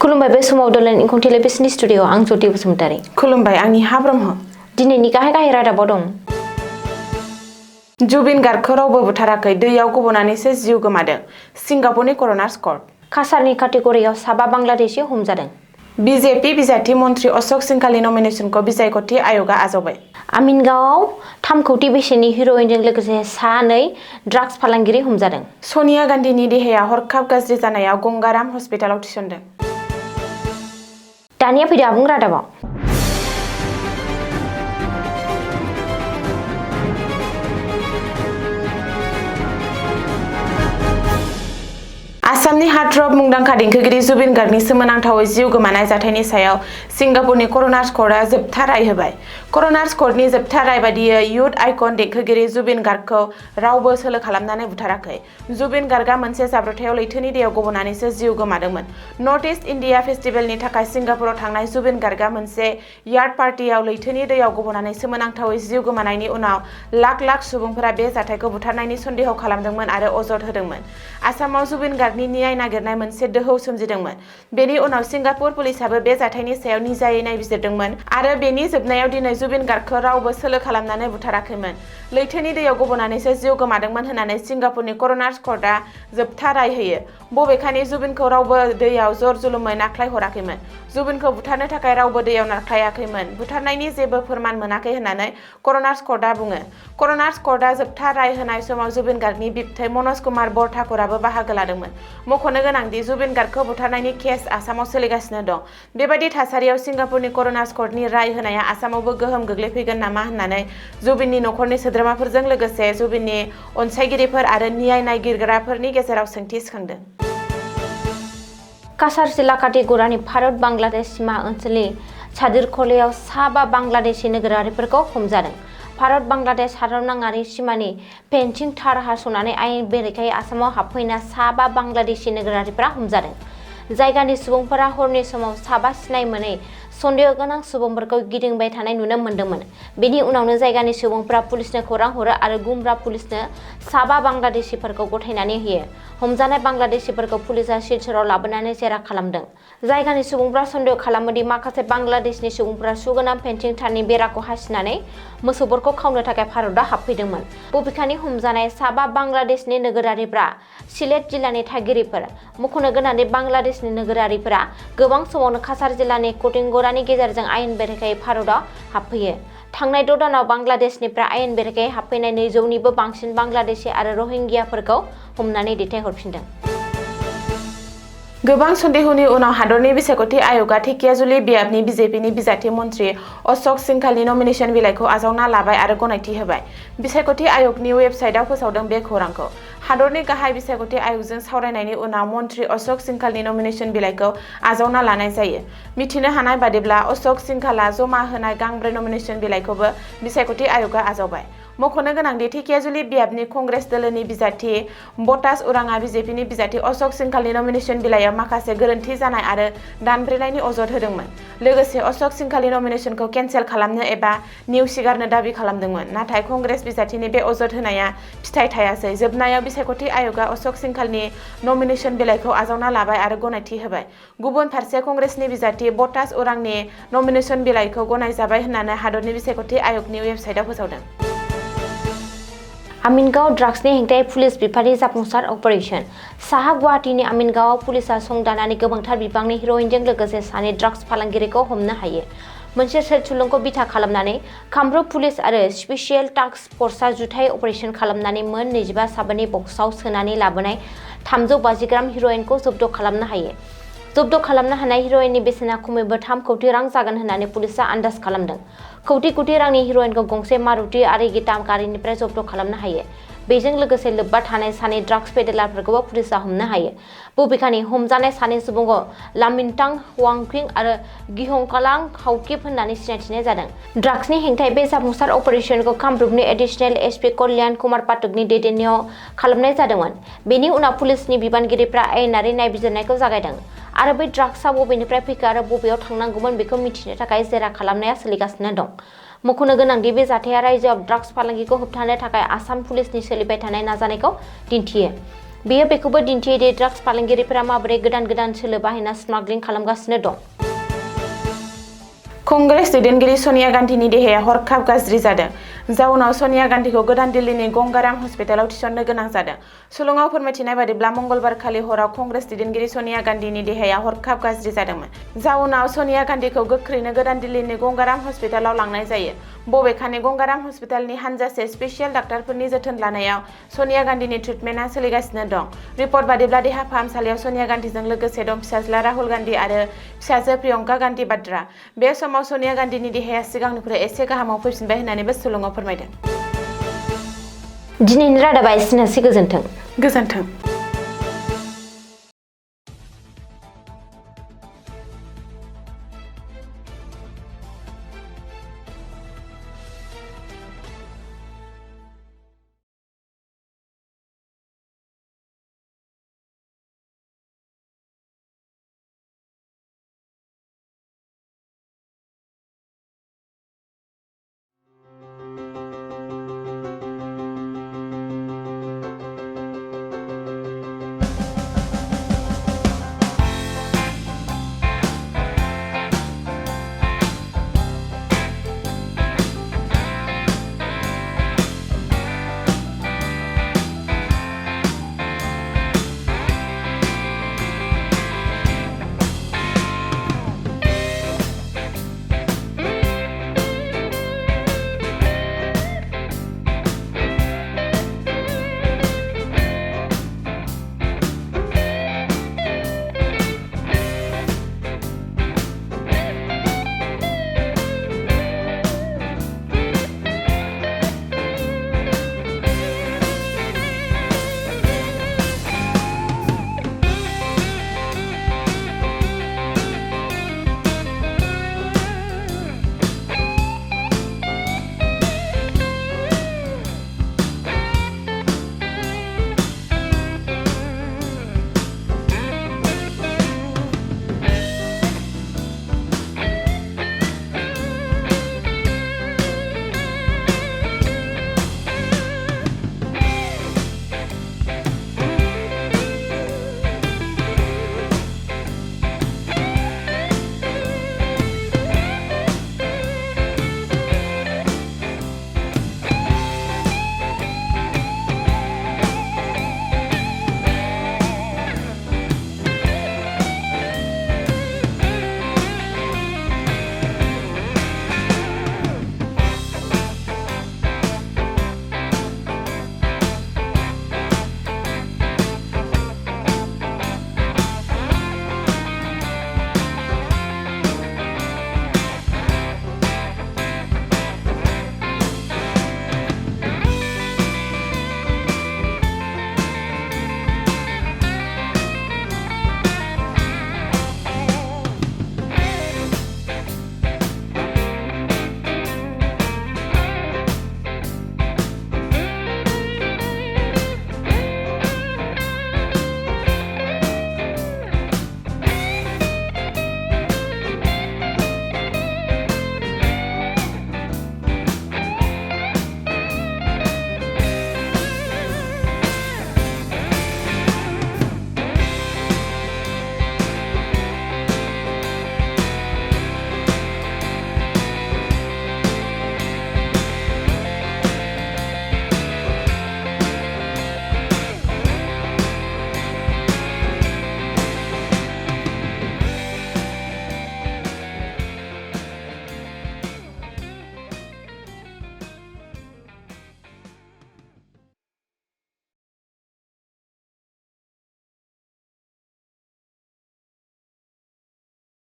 खुलुमबाय बे समाव बड'लेण्ड इंखं टेलिभिजननि स्टुडिअ आं ज्योति बसुमतारी। खुलुमबाय आंनि हा ब्रह्म। दिनैनि गाहाय रादाबाव दं। जुबिन गार्गखौ रावबो बुथाराखै, दैयाव गबनानैसो जिउ गोमादों। सिंगापुरनि कर'नार्स कर्ट। कासारनि काटेगरियाव साबा बांलादेशी हमजादों। बिजेपि बिजाथि मन्थ्रि अशोक सिंघालनि नमिनेसनखौ बिसायख'थि आय'गआ आजावबाय। आमिनगावआव 3 कौटि बेसेननि हिर'इनजों लोगोसे सानै ड्राग्स फालांगिरि हमजादों। सनिया गान्धीनि देहाया हरखाब गाज्रि जानायाव गंगाराम हस्पिटालाव थिसनदों। दानिया फैदो आबुं रादाबाव। आसामनि हार्टथ्रब मुंदांखा देंखोगिरि जुबिन गार्गनि सोमोनांथावै जिउ गोमानाय जाथायनि सायाव सिंगापुरनि कर'नार्स कर्टआ जोबथा राय होबाय। कर'नार्स कर्टनि जोबथा राय बादियै युथ आइकन देंखोगिरि जुबिन गार्गखौ रावबो सोलो खालामनानै बुथाराखै। जुबिन गार्गआ मोनसे जाब्रबथायाव लैथोनि दैयाव गबनानैसो जिउ गोमादोंमोन। नर्थ इस्ट इन्डिया फेस्टिभेलनि थाखाय सिंगापुराव थांनाय जुबिन गार्गआ मोनसे यार्ड पार्टियाव लैथोनि दैयाव गबनानै सोमोनांथावै जिउ गोमानायनि उनाव लाख लाख सुबुंफोरा बे जाथायखौ बुथारनायनि सन्देह खालामदोंमोन आरो अजद होदोंमोन। आसामाव जुबिन गार्गनि न्याय नागिरनाय मोनसे दोहौ सोमजिदोंमोन। बेनि उनाव सिंगापुर पुलिसाबो बे जाथायनि सायाव निजायै नायबिजिरदोंमोन आरो बेनि जोबनायाव दिनै जुबिन गार्गखौ रावबो सोलो खालामनानै बुथाराखैमोन, लैथोनि दैयाव गबनानैसो जिउ गोमादोंमोन होननानै सिंगापुरनि कर'नार्स कर्टआ जोबथा राय होयो। बबेखानि जुबिनखौ रावबो दैयाव जर-जुलुमै नाख्लायहराखैमोन। जुबिनखौ बुथारनो थाखाय रावबो दैयाव नारख्लायाखैमोन, बुथारनायनि जेबो फोरमान मोनाखै होननानै कर'नार्स कर्टआ बुङो। कर'नार्स कर्टआ जोबथा राय होनाय समाव जुबिन गार्गनि बिबथै मनज कुमार बरठाकुराबो बाहागो लादोंमोन। मख'नो गोनांदि जुबिन गार्गखौ बुथारनायनि केस आसामाव सोलिगासिनो दं। बेबादि थासारियाव सिंगापुरनि कर'नार्स कर्टनि राय होनाया आसामावबो गोहोम गोग्लैफैगोन नामा होननानै जुबिननि नखरनि सोद्रोमाफोरजों लोगोसे जुबिननि अनसायगिरिफोर आरो न्याय नागिरग्राफोरनि गेजेराव सोंथि सिखांदों। कासार जिल्ला काटेगरानि भारत बांलादेश सीमा ओनसोलनि सादिरखलायाव साबा बांलादेशी नोगोरारिफोरखौ हमजादों। भारत बांलादेश हादरनाङारि सीमानि फेन्सिं थार हास'नानै आयेन बेरेखायै आसामाव हाबफैना साबा बांलादेशी नोगोरारिफोरा हमजादों। जायगानि सुबुंफोरा हरनि समाव साबा सिनाय मोनै सन्देह गोनां सुबुंफोरखौ गिदिंबाय थानाय नुनो मोन्दोंमोन। बेनि उनावनो जायगानि सुबुंफोरा पुलिसनो खौरां हरो आरो गुमब्रा पुलिसनो साबा बांलादेशीफोरखौ गथायनानै होयो। हमजानाय बांलादेशीफोरखौ पुलिसआ सिलचराव लाबोनानै जेरा खालामदों। जायगानि सुबुंफोरा सन्देह खालामोदि माखासे बांलादेशनि सुबुंफोरा सुगोनां फेन्सिं थारनि बेराखौ हासिनानै मोसौफोरखौ खावनो थाखाय भारतआव हाबफैदोंमोन। बबेखानि हमजानाय साबा बांलादेशनि नोगोरारिफोरा सिलेट जिल्लानि थागिरिफोर। मख'नो गोनांदि बांलादेशनि नोगोरारिफोरा गोबां समावनो कासार जिल्लानि कटिंगरानि गेजेरजों आयेन बेरेखायै भारतआव हाबफैयो। थांनाय 6 दानाव बांलादेशनिफ्राय आयेन बेरेखायै हाबफैनाय 200निबो बांसिन बांलादेशी आरो रहिंग्याफोरखौ हमनानै दैथायहरफिनदों। गोबां सन्देहनि उनाव हादरनि बिसायख'थि आय'गआ धेकियाजुलि बियाबनि बिजेपिनि बिजाथि मन्थ्रि अशोक सिंघालनि नमिनेसन बिलाइखौ आजावना लाबाय आरो गनायथि होबाय। बिसायख'थि आय'गनि वेबसाइटआव फोसावदों बे खौरांखौ। हादरनि गाहाय बिसायख'थि आय'गजों सावरायनायनि उनाव मन्थ्रि अशोक सिंघालनि नमिनेसन बिलाइखौ आजावना लानाय जायो। मिथिनो हानाय बादिब्ला अशोक सिंघालआ जमा होनाय गांब्रै नमिनेसन बिलाइखौबो बिसायख'थि आय'गआ आजावबाय। मख'नो गोनांदि धेकियाजुलि बियाबनि कंग्रेस दोलोनि बिजाथि बटास उरांआ बिजेपिनि बिजाथि अशोक सिंघालनि नमिनेसन बिलाइयाव माखासे गोरोन्थि जानाय आरो दानब्रेनायनि अजद होदोंमोन। लोगोसे अशोक सिंघालनि नमिनेसनखौ केन्सेल खालामनो एबा नेवसिगारनो दाबि खालामदोंमोन। नाथाय कंग्रेस बिजाथिनि बे अजद होनाया फिथाइ थायासै। जोबनायाव बिसायख'थि आय'गआ अशोक सिंघालनि नमिनेसन बिलाइखौ आजावना लाबाय आरो गनायथि होबाय। गुबुन फारसे कंग्रेसनि बिजाथि बटास उरांनि नमिनेसन बिलाइखौ गनायजाबाय होननानै हादरनि बिसायख'थि आय'गनि वेबसाइटआव फोसावदों। आमिनगाव ड्राग्सनि हेंथायै पुलिस बिफाननि जाफुंसार अपारेशन। साहा गुवाहाटीनि आमिनगावआव पुलिसआ संदाननानै गोबांथार बिबांनि हिर'इनजों लोगोसे सानै ड्राग्स फालांगिरिखौ हमनो हायो। मोनसे सोदसुलुंखौ बिथा खालामनानै कामरुप पुलिस आरो स्पेसियेल टास्क फर्सआ जुथाइ अपारेशन खालामनानै मोन 25 साबानि बक्सआव सोनानै लाबोनाय 350 ग्राम हिर'इनखौ जब्द खालामनो हायो। जब्द खालामनो हानाय हिर'इननि बेसेना खमैबो 3 कौटि रां जागोन होननानै पुलिसआ आन्दाज खालामदों। कौटि रांनि हिर'इनखौ गंसे मारुति आरिगिटा गारिनिफ्राय जब्द खालामनो हायो। बेजों लोगोसे लोब्बा थानाय सानै ड्राग्स पेडेलारफोरखौबो पुलिसआ हमनो हायो। बबेखानि हमजानाय सानै सुबुंखौ लामिनटां वांकिं आरो गिहंकालां हाउकिप होननानै सिनायथिनाय जादों। ड्राग्सनि हेंथायै बे जाफुंसार अपारेशनखौ कामरुपनि एडिशनेल एसपि कल्याण कुमार पाठकनि दैदेननायाव खालामनाय जादोंमोन। बेनि उनाव पुलिसनि बिबानगिरिफ्रा आयेनारि नायबिजिरनायखौ जागायदों आरो बै ड्राग्सआ बबेनिफ्राय फैखो आरो बबेयाव थांनांगौमोन बेखौ मिथिनो थाखाय जेरा खालामनाया सोलिगासिनो दं। मख'नो गोनांदि बे जाथाया रायजोआव ड्राग्स फालांगिखौ होबथानो थाखाय आसाम पुलिसनि सोलिबाय थानाय नाजानायखौ दिन्थियो। बेयो बेखौबो दिन्थियो दि ड्राग्स फालांगिरिफोरा माबोरै गोदान सोलो बाहायना स्मागलिं खालामगासिनो दं। कंग्रेस दैदेनगिरि सनिया गान्धीनि देहाया हरखाब गाज्रि जादों। जाउनाव सनिया गान्धीखौ गोदान दिल्लीनि गंगाराम हस्पिटालाव थिसननो गोनां जादों। सुलुङाव फोरमायथिनाय बादिब्ला मंगलबार खालि हराव कंग्रेस दैदेनगिरि सनिया गान्धीनि देहाया हरखाब गाज्रि जादोंमोन। जाउनाव सनिया गान्धीखौ गोख्रैनो गोदान दिल्लीनि गंगाराम हस्पिटालाव लांनाय जायो। बबेखानि गंगाराम हस्पिटालनि हानजासे स्पेसियेल डाक्टारफोरनि जोथोन लानायाव सनिया गान्धीनि ट्रिटमेन्टआ सोलिगासिनो दं। रिपर्ट बादिब्ला देहा फाहामसालियाव सनिया गान्धीजों लोगोसे दं फिसाज्ला राहुल गान्धी आरो फिसाजो प्रियंका गान्धी वाड्रा। बे समाव सनिया गान्धीनि देहाया सिगांनिफ्राय एसे गाहामाव फैफिनबाय होननानैबो सुलुङाव फोरमायदों। दिनैनि रादाबा एसेनोसै। गोजोन्थों। गोजोन्थों।